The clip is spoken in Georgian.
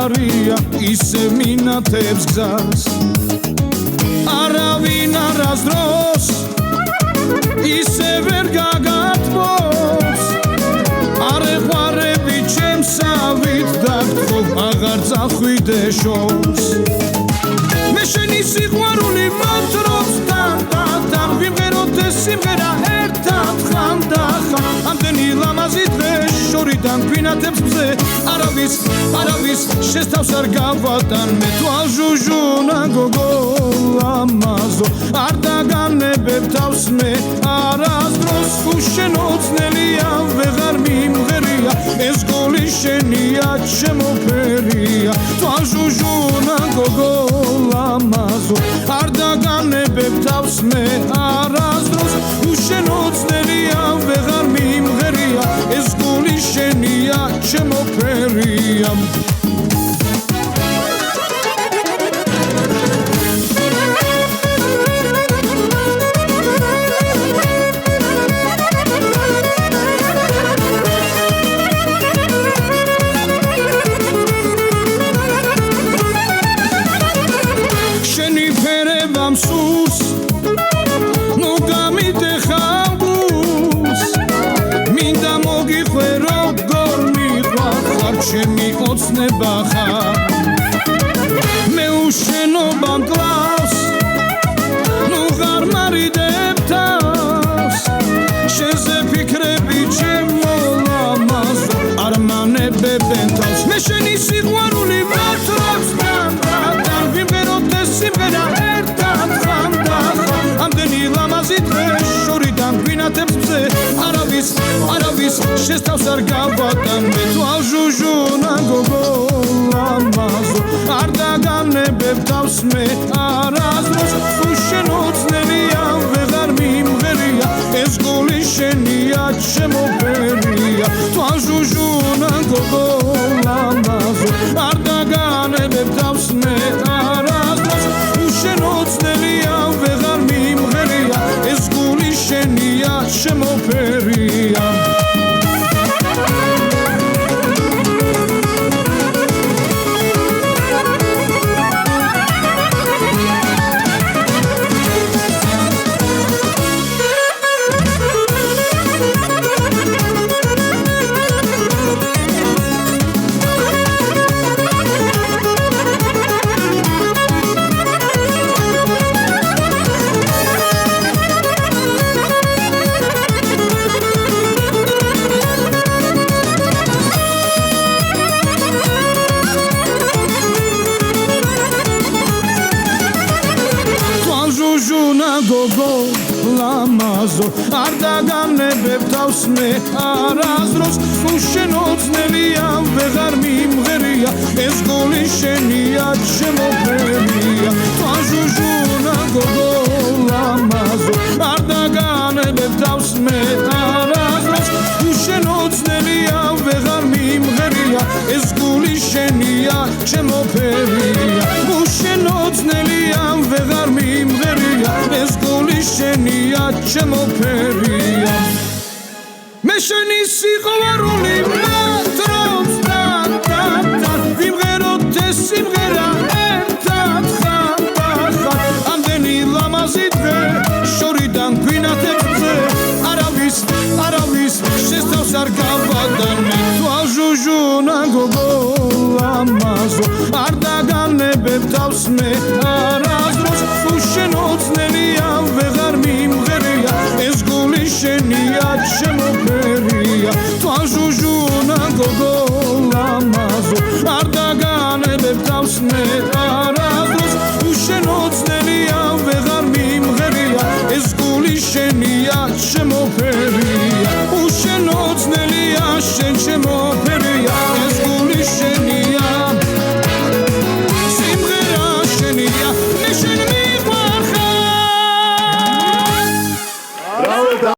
ვეღარია ისე მინათებს გზას არავინ არასდროს ისე ვერ გაგათმობს არ ეყვარები ჩემსავით დაგთხოვ აღარ წახვიდე შორს მე შენი სიყვარული მომთრობს თან ვიმღეროთ ეს სიმღერა ერთად ხანდახან ამდენი ლამაზი დღე შორიდან გვინათებს მზე არავის შესთავს არ გავატან მე თვალჟუჟუნა გოგო ლამაზო არ დაგანებებ თავს მე არასდროს უშენოცნელია ვეღარ მიმღერია ეს გული შენია ჩემო ფერია თვალჟუჟუნა გოგო ლამაზო არ დაგანებებ თავს მე არასდროს უშენოცნელია ვეღარ მიმღერია ეს გული შენია ჩემო ფერია სულს ნუ გამიდეხავ გულს მინდა მოგიხვე როგორ მიყვარხარ ჩემი ოცნება ხარ მე უშენობა მკლავს ნუ ღარ მარიდებ თავს შენზე ფიქრები ჩემო ლამაზო არ მანებებენ თავს მე შენი სიყვარული ვართრობს თან ვიმღეროთ ეს სიმღერა ამდენი ლამაზი დღე შორიდან გვინათებს მზე არავის შესთავს არ გავატან მე თვალჟუჟუნა გოგო ლამაზო არ დაგანებებ თავს მე არასდროს უშენოცნელია ვეღარ მიმღერია ეს გული შენია ჩემო ფერია თვალჟუჟუნა გოგო ლამაზო არ დაგანებებ თავს მე არასდროს უშენოცნელია ვეღარ მიმღერია ეს გული შენია ჩემო ფერია გოგო ლამაზო არ დაგანებებ თავს მე არასდროს უშენოცნელია ვეღარ მიმღერია ეს გული შენია ჩემო ფერია თვალჟუჟუნა გოგო ლამაზო არ დაგანებებ თავს მე არასდროს უშენოცნელია ვეღარ მიმღერია ეს გული შენია ჩემო ფერია უშენოცნელია ვეღარ მიმღერია ეს გული შენია ჩემო ფერია მე შენი სიყვარული მომთრობს თან ვიმღეროთ ეს სიმღერა ერთად ხანდახან ამდენი ლამაზი დღე შორიდან გვინათებს მზე არავის შესთავს არ გავატან მე თვალჟუჟუნა გოგო ლამაზო არ დაგანებებ თავს მე არასდროს უშენოცნელია ვეღარ მიმღერია ეს გული შენია ჩემო ფერია თვალჟუჟუნა გოგო ლამაზო არ დაგანებებ თავს მე არასდროს უშენოცნელია ვეღარ მიმღერია ეს გული შენია ჩემო ფერია უშენოცნელია შენ ჩემო ფერია